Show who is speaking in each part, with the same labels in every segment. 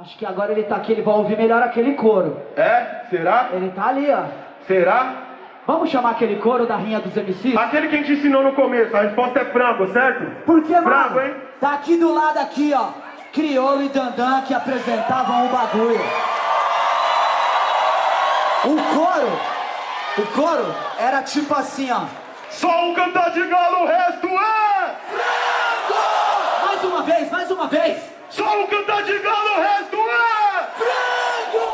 Speaker 1: Acho que agora ele tá aqui, ele vai ouvir melhor aquele coro.
Speaker 2: É? Será?
Speaker 1: Ele tá ali, ó.
Speaker 2: Será?
Speaker 1: Vamos chamar aquele coro da rinha dos MCs?
Speaker 2: Aquele que a gente ensinou no começo, a resposta é frango, certo?
Speaker 1: Porque, mano,
Speaker 2: frango, hein?
Speaker 1: tá aqui do lado aqui, ó, Criolo e Dandan que apresentavam o bagulho. O coro era tipo assim, ó.
Speaker 2: Só um cantar de galo, o resto é...
Speaker 1: Frango! Mais uma vez!
Speaker 2: Só um cantar de galo, o resto é...
Speaker 1: Frango!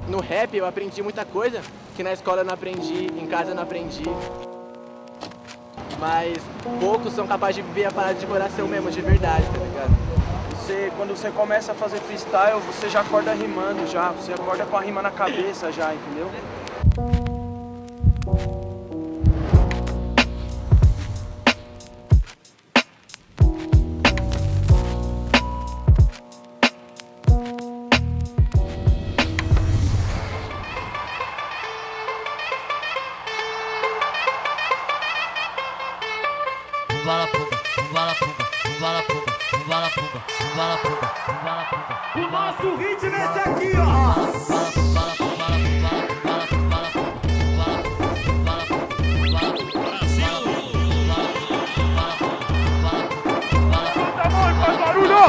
Speaker 3: No rap eu aprendi muita coisa que na escola eu não aprendi, em casa eu não aprendi. Mas poucos são capazes de viver a parada de coração mesmo, de verdade, tá ligado?
Speaker 4: Quando você começa a fazer freestyle, você já acorda rimando já, você acorda com a rima na cabeça já, entendeu?
Speaker 5: O nosso ritmo é esse aqui, ó.
Speaker 2: Faz barulho!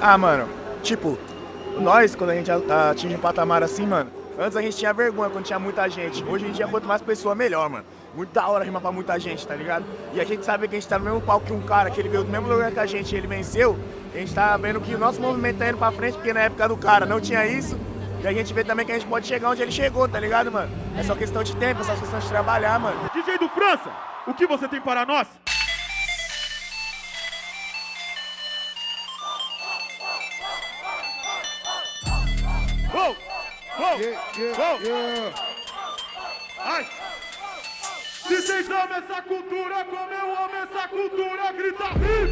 Speaker 6: Ah, mano, tipo, nós, quando a gente atinge um patamar assim, mano, antes a gente tinha vergonha quando tinha muita gente. Hoje em dia, quanto mais pessoa, melhor, mano. Muito da hora rimar pra muita gente, tá ligado? E a gente sabe que a gente tá no mesmo palco que um cara, que ele veio do mesmo lugar que a gente e ele venceu. A gente tá vendo que o nosso movimento tá indo pra frente, porque na época do cara não tinha isso. E a gente vê também que a gente pode chegar onde ele chegou, tá ligado, mano? É só questão de tempo, é só questão de trabalhar, mano.
Speaker 2: DJ do França, o que você tem para nós? Uou! Uou! Uou! Ai! Se vocês amam essa cultura, como eu amo essa cultura, grita hip!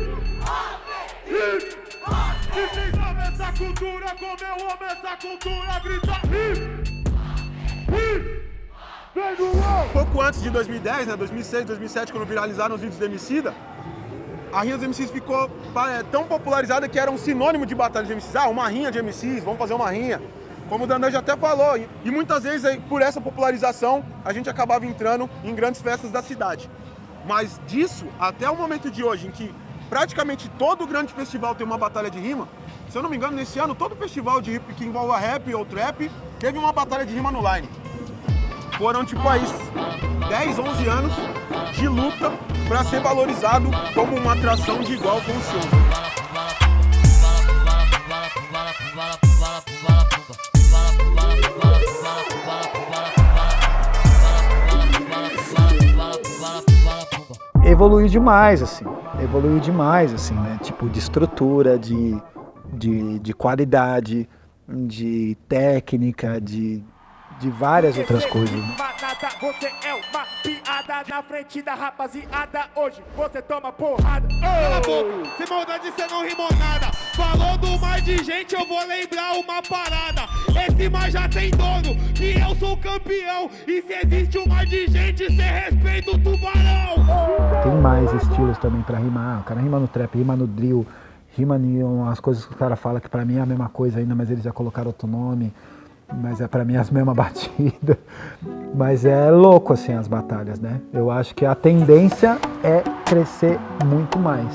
Speaker 2: Hip! Se vocês amam essa cultura, como eu amo essa cultura, grita hip! Hip! Vem do uou! Pouco antes de 2010, né, 2006, 2007, quando viralizaram os vídeos do Emicida, a rinha dos MCs ficou tão popularizada que era um sinônimo de batalha de MCs. Ah, uma rinha de MCs, vamos fazer uma rinha. Como o Dandan já até falou, e muitas vezes aí, por essa popularização a gente acabava entrando em grandes festas da cidade. Mas disso, até o momento de hoje, em que praticamente todo grande festival tem uma batalha de rima, se eu não me engano, nesse ano todo festival de hip que envolva rap ou trap teve uma batalha de rima no line. Foram tipo aí 10, 11 anos de luta para ser valorizado como uma atração de igual com o show.
Speaker 7: Evoluiu demais, assim, né? Tipo, de estrutura, de qualidade, de técnica, de várias outras coisas, né?
Speaker 5: Você é uma piada na frente da rapaziada. Hoje você toma porrada.
Speaker 2: Cala a boca, sem maldade cê não rimou nada.
Speaker 5: Falou do mar de gente, eu vou lembrar uma parada. Esse mar já tem dono, que eu sou campeão. E se existe um mar de gente, cê respeita o tubarão.
Speaker 7: Tem mais estilos também pra rimar. O cara rima no trap, rima no drill, rima em umas coisas que o cara fala que pra mim é a mesma coisa ainda, mas eles já colocaram outro nome. Mas é pra mim as mesmas batidas. Mas é louco assim as batalhas, né? Eu acho que a tendência é crescer muito mais.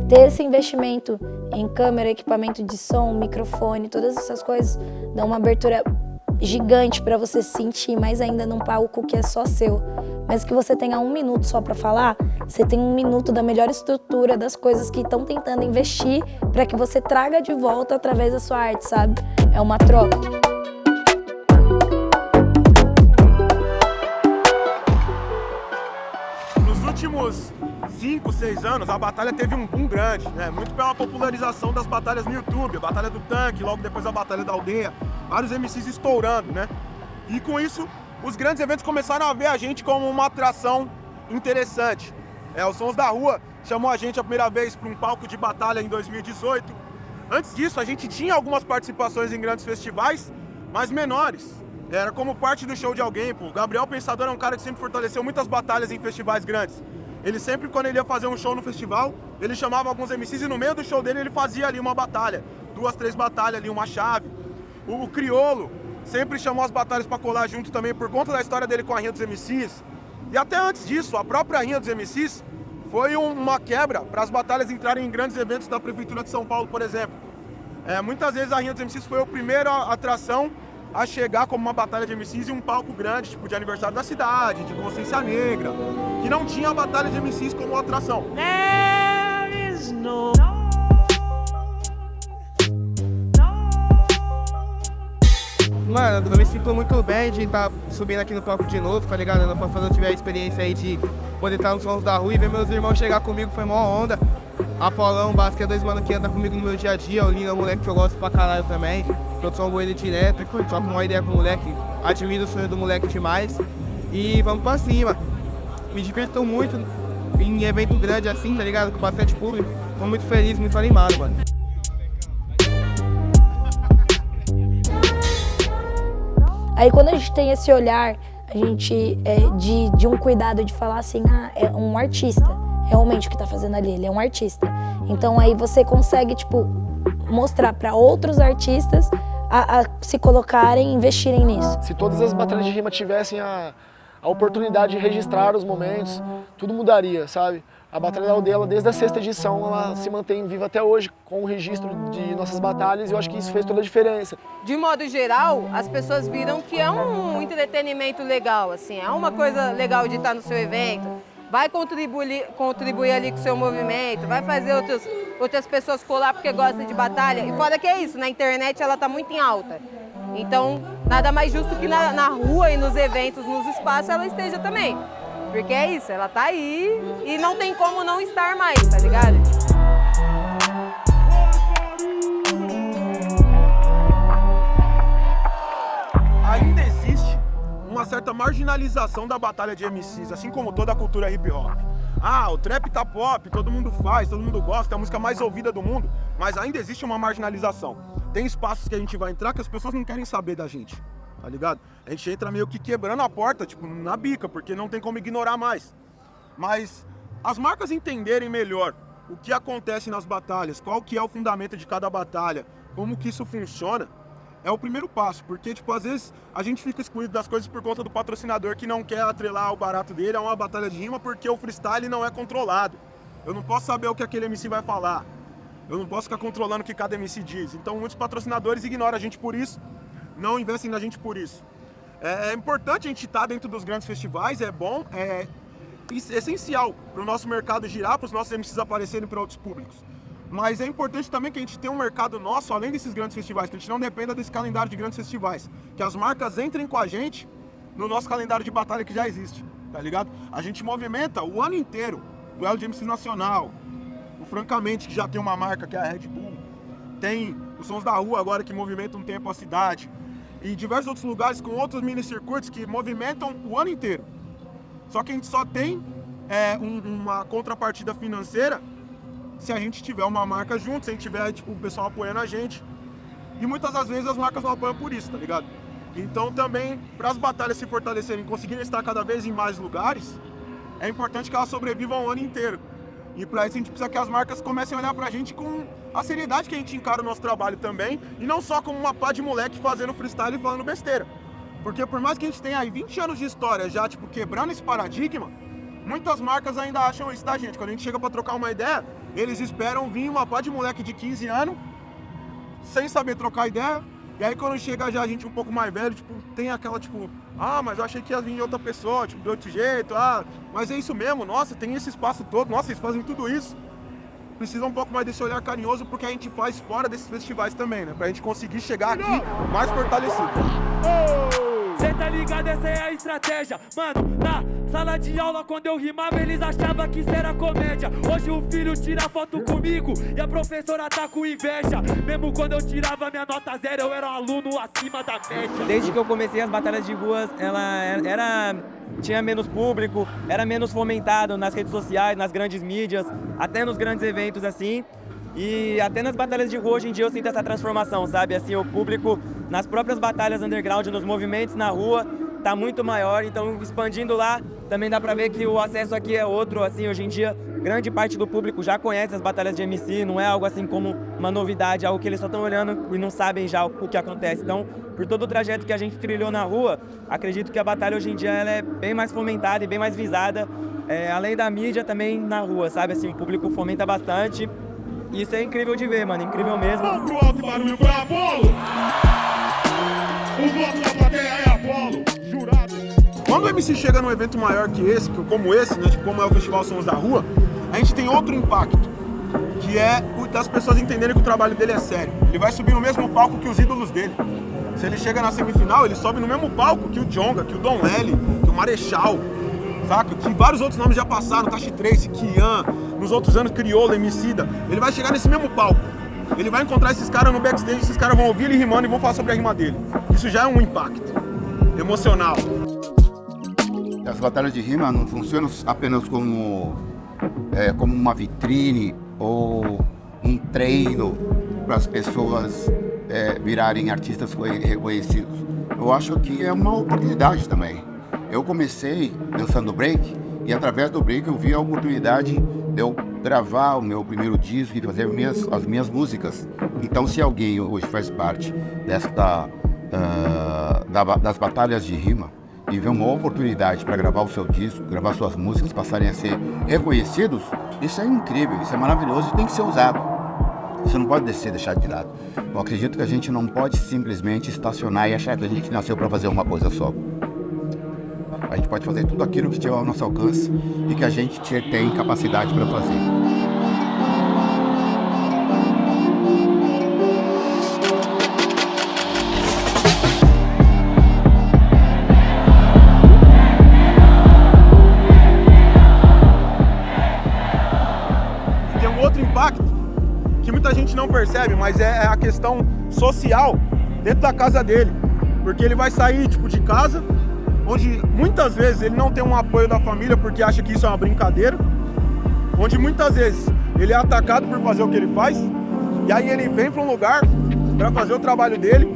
Speaker 8: Ter esse investimento em câmera, equipamento de som, microfone, todas essas coisas dão uma abertura gigante para você sentir mais ainda num palco que é só seu. Mas que você tenha 1 minuto só para falar, você tem 1 minuto da melhor estrutura das coisas que estão tentando investir para que você traga de volta através da sua arte, sabe? É uma troca.
Speaker 2: Nos últimos 5, 6 anos, a batalha teve um boom grande, né? Muito pela popularização das batalhas no YouTube, a Batalha do Tanque, logo depois a Batalha da Aldeia, vários MCs estourando, né? E com isso, os grandes eventos começaram a ver a gente como uma atração interessante. Os Sons da Rua chamou a gente a primeira vez para um palco de batalha em 2018.
Speaker 6: Antes disso, a gente tinha algumas participações em grandes festivais, mas menores. Era como parte do show de alguém, pô. O Gabriel Pensador é um cara que sempre fortaleceu muitas batalhas em festivais grandes. Ele sempre, quando ele ia fazer um show no festival, ele chamava alguns MCs e no meio do show dele ele fazia ali uma batalha. 2, 3 batalhas ali, uma chave. O Criolo sempre chamou as batalhas pra colar junto também por conta da história dele com a Rinha dos MCs. E até antes disso, a própria Rinha dos MCs foi uma quebra para as batalhas entrarem em grandes eventos da Prefeitura de São Paulo, por exemplo. Muitas vezes a Rinha dos MCs foi a primeira atração a chegar como uma batalha de MCs em um palco grande, tipo de aniversário da cidade, de Consciência Negra, que não tinha a batalha de MCs como atração.
Speaker 9: Mano, eu me sinto muito bem de estar subindo aqui no palco de novo, tá ligado? Ano passado eu tive a experiência aí de poder estar nos sons da rua e ver meus irmãos chegar comigo, foi mó onda. Apolão, Basque, é 2 mano que andam comigo no meu dia a dia, o Lino é um moleque que eu gosto pra caralho também. Produção boa ele direto, troco uma ideia com o moleque, admiro o sonho do moleque demais. E vamos pra cima. Me diverto muito em evento grande assim, tá ligado? Com bastante público. Tô muito feliz, muito animado, mano.
Speaker 8: Aí quando a gente tem esse olhar, a gente de um cuidado de falar assim, é um artista, realmente o que tá fazendo ali, ele é um artista. Então aí você consegue, tipo, mostrar para outros artistas a se colocarem, investirem nisso.
Speaker 10: Se todas as batalhas de rima tivessem a oportunidade de registrar os momentos, tudo mudaria, sabe? A Batalha da Aldeia, desde a 6ª edição, ela se mantém viva até hoje, com o registro de nossas batalhas, e eu acho que isso fez toda a diferença.
Speaker 11: De modo geral, as pessoas viram que é um entretenimento legal, assim, é uma coisa legal de estar no seu evento, vai contribuir ali com o seu movimento, vai fazer outras pessoas colar porque gostam de batalha, e fora que é isso, na internet ela tá muito em alta. Então, nada mais justo que na rua e nos eventos, nos espaços, ela esteja também. Porque é isso, ela tá aí e não tem como não estar mais, tá ligado?
Speaker 6: Ainda existe uma certa marginalização da batalha de MCs, assim como toda a cultura hip hop. O trap tá pop, todo mundo faz, todo mundo gosta, é a música mais ouvida do mundo, mas ainda existe uma marginalização. Tem espaços que a gente vai entrar que as pessoas não querem saber da gente, tá ligado? A gente entra meio que quebrando a porta, tipo, na bica, porque não tem como ignorar mais. Mas as marcas entenderem melhor o que acontece nas batalhas, qual que é o fundamento de cada batalha, como que isso funciona, é o primeiro passo, porque, tipo, às vezes a gente fica excluído das coisas por conta do patrocinador que não quer atrelar o barato dele a uma batalha de rima porque o freestyle não é controlado. Eu não posso saber o que aquele MC vai falar. Eu não posso ficar controlando o que cada MC diz. Então muitos patrocinadores ignoram a gente por isso, não investem na gente por isso. É importante a gente estar dentro dos grandes festivais, é bom, é essencial para o nosso mercado girar, para os nossos MCs aparecerem para outros públicos. Mas é importante também que a gente tenha um mercado nosso, além desses grandes festivais, que a gente não dependa desse calendário de grandes festivais. Que as marcas entrem com a gente no nosso calendário de batalha que já existe, tá ligado? A gente movimenta o ano inteiro, o duelo de MC Nacional, o Francamente, que já tem uma marca, que é a Red Bull. Tem os Sons da Rua agora, que movimentam um tempo a cidade. E diversos outros lugares com outros mini-circuitos que movimentam o ano inteiro. Só que a gente só tem uma contrapartida financeira se a gente tiver uma marca junto, se a gente tiver, tipo, o pessoal apoiando a gente. E muitas das vezes as marcas não apoiam por isso, tá ligado? Então também, para as batalhas se fortalecerem e conseguirem estar cada vez em mais lugares, é importante que elas sobrevivam o ano inteiro. E para isso a gente precisa que as marcas comecem a olhar pra gente com a seriedade que a gente encara o nosso trabalho também, e não só como uma pá de moleque fazendo freestyle e falando besteira. Porque por mais que a gente tenha aí 20 anos de história já, tipo, quebrando esse paradigma, muitas marcas ainda acham isso, tá, gente? Quando a gente chega pra trocar uma ideia, eles esperam vir uma pá de moleque de 15 anos, sem saber trocar ideia, e aí quando chega já a gente um pouco mais velho, tipo, tem aquela, tipo, mas eu achei que ia vir outra pessoa, tipo, de outro jeito, mas é isso mesmo, nossa, tem esse espaço todo, nossa, eles fazem tudo isso. Precisa um pouco mais desse olhar carinhoso, porque a gente faz fora desses festivais também, né? Pra gente conseguir chegar aqui mais fortalecido.
Speaker 5: Cê tá ligado, essa é a estratégia. Mano, na sala de aula quando eu rimava eles achavam que isso era comédia. Hoje o filho tira foto comigo e a professora tá com inveja. Mesmo quando eu tirava minha nota 0 eu era um aluno acima da média.
Speaker 12: Desde que eu comecei as batalhas de ruas, tinha menos público, era menos fomentado nas redes sociais, nas grandes mídias, até nos grandes eventos assim. E até nas batalhas de rua, hoje em dia, eu sinto essa transformação, sabe? Assim, o público, nas próprias batalhas underground, nos movimentos na rua, tá muito maior. Então, expandindo lá, também dá pra ver que o acesso aqui é outro. Assim, hoje em dia, grande parte do público já conhece as batalhas de MC, não é algo assim como uma novidade, algo que eles só estão olhando e não sabem já o que acontece. Então, por todo o trajeto que a gente trilhou na rua, acredito que a batalha hoje em dia ela é bem mais fomentada e bem mais visada, além da mídia também na rua, sabe? Assim, o público fomenta bastante. Isso é incrível de ver, mano, incrível mesmo.
Speaker 2: Vamos pro alto e barulho pra Apolo! O voto da plateia é Apolo, jurado.
Speaker 6: Quando o MC chega num evento maior que esse, como esse, né, tipo, como é o Festival Sons da Rua, a gente tem outro impacto, que é o das pessoas entenderem que o trabalho dele é sério. Ele vai subir no mesmo palco que os ídolos dele. Se ele chega na semifinal, ele sobe no mesmo palco que o Djonga, que o Dom L, que o Marechal, saca? Que vários outros nomes já passaram, Tashi Trace, Kian, nos outros anos Criolo, Emicida. Ele vai chegar nesse mesmo palco. Ele vai encontrar esses caras no backstage, esses caras vão ouvir ele rimando e vão falar sobre a rima dele. Isso já é um impacto emocional.
Speaker 13: As batalhas de rima não funcionam apenas como uma vitrine ou um treino para as pessoas virarem artistas reconhecidos. Eu acho que é uma oportunidade também. Eu comecei dançando break e através do break eu vi a oportunidade de eu gravar o meu primeiro disco e fazer as minhas músicas. Então, se alguém hoje faz parte das batalhas de rima e vê uma oportunidade para gravar o seu disco, gravar suas músicas, passarem a ser reconhecidos, isso é incrível, isso é maravilhoso e tem que ser usado. Isso não pode deixar de lado. Eu acredito que a gente não pode simplesmente estacionar e achar que a gente nasceu para fazer uma coisa só. A gente pode fazer tudo aquilo que estiver ao nosso alcance e que a gente tem capacidade para fazer.
Speaker 6: E tem um outro impacto que muita gente não percebe, mas é a questão social dentro da casa dele. Porque ele vai sair de casa, onde muitas vezes ele não tem um apoio da família porque acha que isso é uma brincadeira, onde muitas vezes ele é atacado por fazer o que ele faz, e aí ele vem para um lugar para fazer o trabalho dele,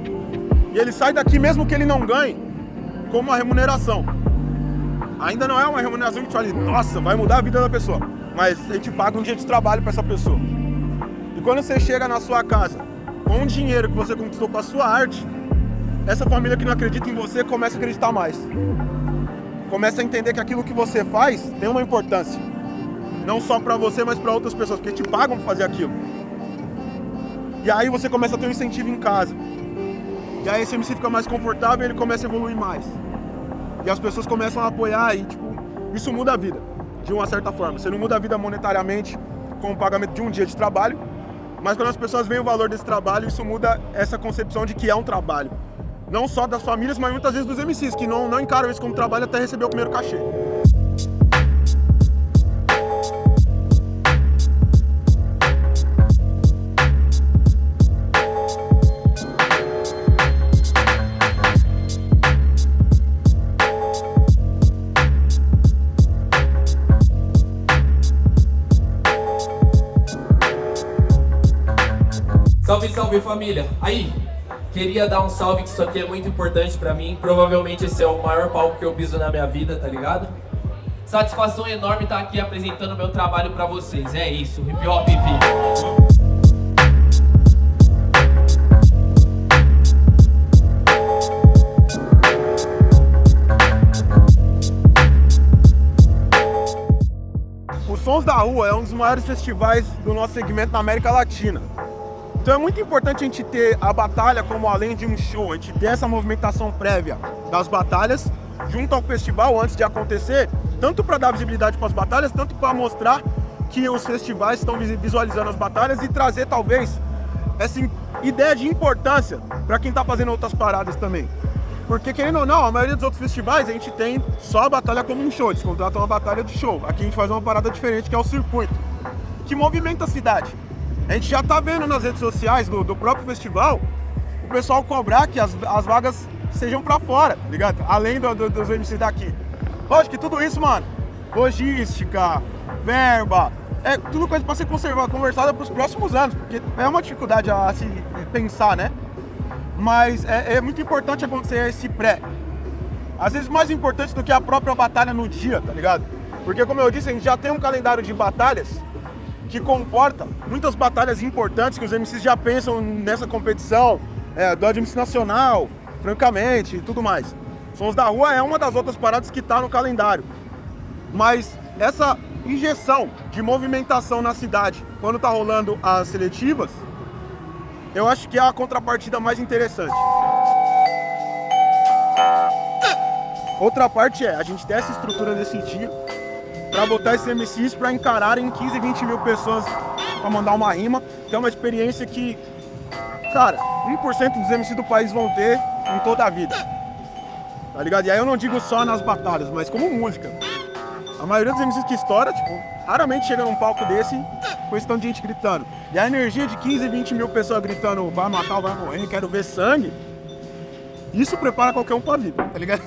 Speaker 6: e ele sai daqui mesmo que ele não ganhe, com uma remuneração. Ainda não é uma remuneração que te fale, nossa, vai mudar a vida da pessoa, mas a gente paga um dia de trabalho para essa pessoa. E quando você chega na sua casa com o dinheiro que você conquistou com a sua arte, essa família que não acredita em você começa a acreditar mais. Começa a entender que aquilo que você faz tem uma importância. Não só pra você, mas pra outras pessoas, porque te pagam pra fazer aquilo. E aí você começa a ter um incentivo em casa. E aí esse MC fica mais confortável e ele começa a evoluir mais. E as pessoas começam a apoiar e, isso muda a vida, de uma certa forma. Você não muda a vida monetariamente com o pagamento de um dia de trabalho, mas quando as pessoas veem o valor desse trabalho, isso muda essa concepção de que é um trabalho. Não só das famílias, mas muitas vezes dos MCs, que não encaram isso como trabalho até receber o primeiro cachê.
Speaker 14: Salve, salve família! Aí, queria dar um salve, que isso aqui é muito importante pra mim. Provavelmente esse é o maior palco que eu piso na minha vida, tá ligado? Satisfação enorme estar aqui apresentando meu trabalho pra vocês. É isso, Hip Hop Vive.
Speaker 6: O Sons da Rua é um dos maiores festivais do nosso segmento na América Latina. Então é muito importante a gente ter a batalha como além de um show, a gente ter essa movimentação prévia das batalhas junto ao festival antes de acontecer, tanto para dar visibilidade para as batalhas, tanto para mostrar que os festivais estão visualizando as batalhas e trazer talvez essa ideia de importância para quem está fazendo outras paradas também. Porque querendo ou não, a maioria dos outros festivais a gente tem só a batalha como um show, eles contratam uma batalha de show. Aqui a gente faz uma parada diferente que é o circuito, que movimenta a cidade. A gente já tá vendo nas redes sociais do próprio festival o pessoal cobrar que as vagas sejam pra fora, tá ligado? Além dos MCs daqui. Lógico que tudo isso, mano, logística, verba, é tudo coisa para ser conversada para os próximos anos, porque é uma dificuldade a se pensar, né? Mas é muito importante acontecer esse pré. Às vezes mais importante do que a própria batalha no dia, tá ligado? Porque como eu disse, a gente já tem um calendário de batalhas que comporta muitas batalhas importantes que os MCs já pensam nessa competição, do MC Nacional, francamente, e tudo mais. Sons da Rua é uma das outras paradas que tá no calendário. Mas essa injeção de movimentação na cidade, quando tá rolando as seletivas, eu acho que é a contrapartida mais interessante. Outra parte a gente ter essa estrutura nesse dia, pra botar esses MCs pra encararem 15, 20 mil pessoas pra mandar uma rima, que é uma experiência que, cara, 1% dos MCs do país vão ter em toda a vida. Tá ligado? E aí eu não digo só nas batalhas, mas como música. A maioria dos MCs que estoura, tipo, raramente chega num palco desse com esse tanto de gente gritando. E a energia de 15, 20 mil pessoas gritando vai matar, vai morrer, quero ver sangue, isso prepara qualquer um pra vida, tá ligado?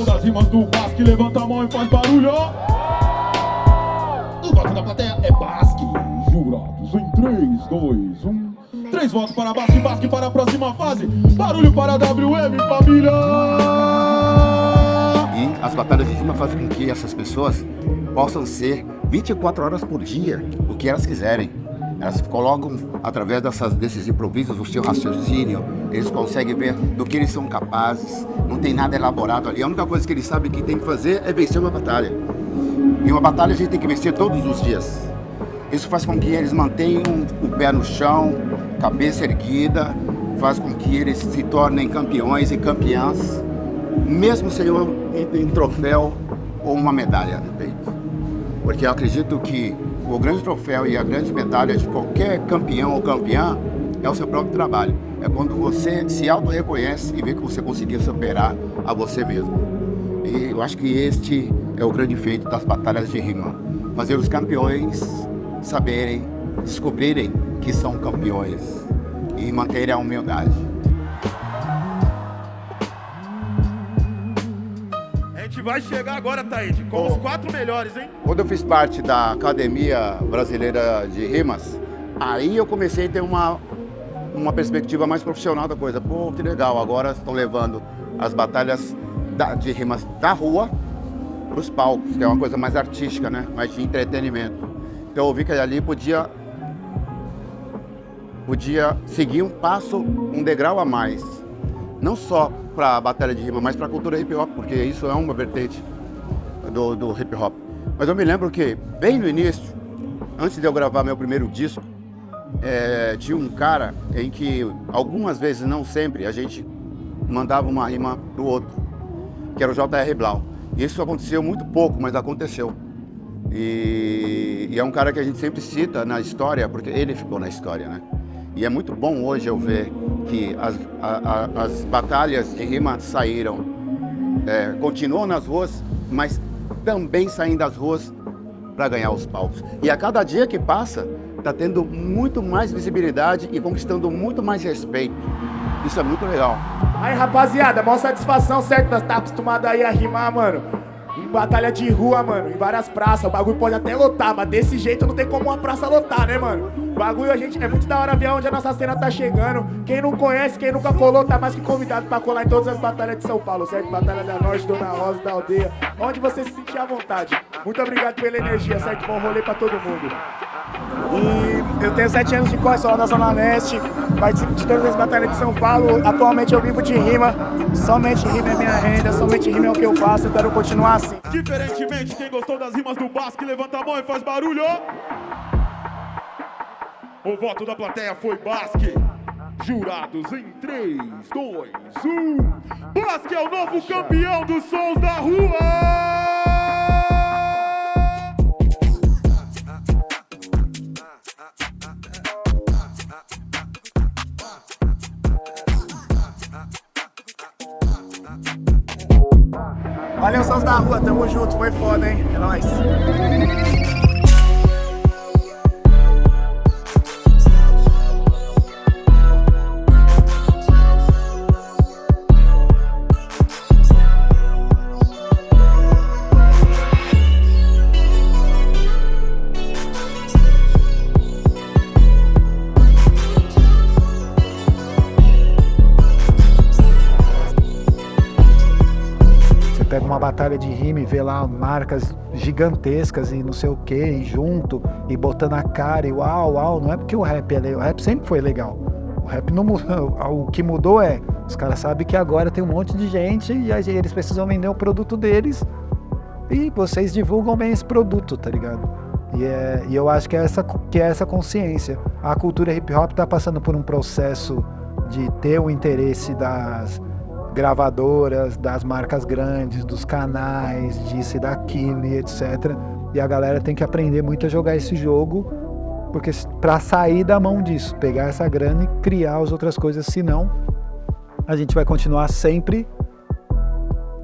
Speaker 2: Das rimas do Basque, levanta a mão e faz barulho. O voto da plateia é Basque. Jurados em 3, 2, 1. 3 votos para Basque, Basque para a próxima fase. Barulho para a WM, família.
Speaker 13: E as batalhas de rima fazem com que essas pessoas possam ser 24 horas por dia, o que elas quiserem. Elas colocam, através desses improvisos, o seu raciocínio, eles conseguem ver do que eles são capazes, não tem nada elaborado ali. A única coisa que eles sabem que tem que fazer é vencer uma batalha. E uma batalha a gente tem que vencer todos os dias. Isso faz com que eles mantenham o pé no chão, cabeça erguida, faz com que eles se tornem campeões e campeãs, mesmo sem um troféu ou uma medalha no peito. Porque eu acredito que o grande troféu e a grande medalha de qualquer campeão ou campeã é o seu próprio trabalho. É quando você se auto-reconhece e vê que você conseguiu superar a você mesmo. E eu acho que este é o grande feito das batalhas de rima. Fazer os campeões saberem, descobrirem que são campeões e manterem a humildade.
Speaker 2: A gente vai chegar agora, Taíde, com os 4 melhores, hein?
Speaker 13: Quando eu fiz parte da Academia Brasileira de Rimas, aí eu comecei a ter uma perspectiva mais profissional da coisa. Pô, que legal, agora estão levando as batalhas de rimas da rua para os palcos, que é uma coisa mais artística, né? Mais de entretenimento. Então eu vi que ali podia seguir um passo, um degrau a mais. Não só para a batalha de rima, mas para a cultura hip hop, porque isso é uma vertente do hip hop. Mas eu me lembro que, bem no início, antes de eu gravar meu primeiro disco, tinha um cara em que, algumas vezes, não sempre, a gente mandava uma rima pro outro, que era o J.R. Blau. Isso aconteceu muito pouco, mas aconteceu. E é um cara que a gente sempre cita na história, porque ele ficou na história, né? E é muito bom hoje eu ver que as batalhas de rima saíram, continuam nas ruas, mas também saem das ruas para ganhar os palcos. E a cada dia que passa, está tendo muito mais visibilidade e conquistando muito mais respeito. Isso é muito legal.
Speaker 6: Aí, rapaziada, maior satisfação, certo? Nós tá acostumado aí a rimar, mano, em batalha de rua, mano, em várias praças. O bagulho pode até lotar, mas desse jeito não tem como uma praça lotar, né, mano? O bagulho, é muito da hora ver onde a nossa cena tá chegando. Quem não conhece, quem nunca colou, tá mais que convidado pra colar em todas as batalhas de São Paulo, certo? Batalha da Norte, Dona Rosa, da Aldeia, onde você se sentir à vontade. Muito obrigado pela energia, certo? Bom rolê pra todo mundo. E eu tenho 7 anos de corre, sou lá na Zona Leste, participo de todas as batalhas de São Paulo. Atualmente eu vivo de rima, somente rima é minha renda, somente rima é o que eu faço, eu quero continuar assim.
Speaker 2: Diferentemente, quem gostou das rimas do Basque, levanta a mão e faz barulho. O voto da plateia foi Basque. Jurados em 3, 2, 1. Basque é o novo campeão dos Sons da Rua!
Speaker 6: Valeu, Sons da Rua, tamo junto, foi foda, hein? É nóis.
Speaker 7: Pega uma batalha de rima e vê lá marcas gigantescas e não sei o que, e junto, e botando a cara, e uau, não é porque o rap é legal, o rap sempre foi legal. O rap não mudou, o que mudou é, os caras sabem que agora tem um monte de gente e eles precisam vender o produto deles e vocês divulgam bem esse produto, tá ligado? E eu acho que é essa consciência. A cultura hip hop tá passando por um processo de ter o interesse das gravadoras, das marcas grandes, dos canais, disso e daquilo e etc. E a galera tem que aprender muito a jogar esse jogo, porque para sair da mão disso, pegar essa grana e criar as outras coisas, senão a gente vai continuar sempre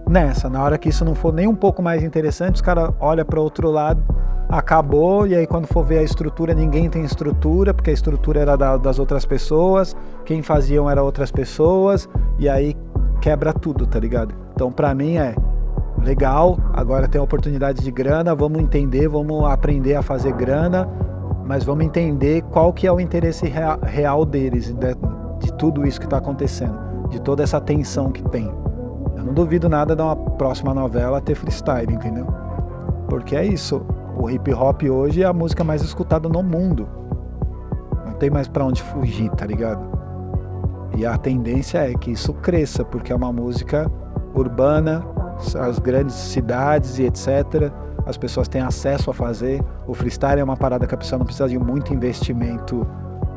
Speaker 7: nessa. Na hora que isso não for nem um pouco mais interessante, os caras olham para outro lado, acabou, e aí quando for ver a estrutura, ninguém tem estrutura, porque a estrutura era das outras pessoas, quem faziam eram outras pessoas, e aí quebra tudo, tá ligado? Então pra mim é legal, agora tem a oportunidade de grana, vamos entender, vamos aprender a fazer grana, mas vamos entender qual que é o interesse real deles, de tudo isso que tá acontecendo, de toda essa tensão que tem. Eu não duvido nada de uma próxima novela ter freestyle, entendeu? Porque é isso, o hip hop hoje é a música mais escutada no mundo. Não tem mais pra onde fugir, tá ligado? E a tendência é que isso cresça, porque é uma música urbana, as grandes cidades e etc. As pessoas têm acesso a fazer. O freestyle é uma parada que a pessoa não precisa de muito investimento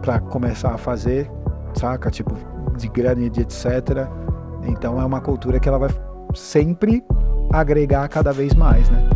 Speaker 7: para começar a fazer, saca? Tipo, de grana e de etc. Então é uma cultura que ela vai sempre agregar cada vez mais, né?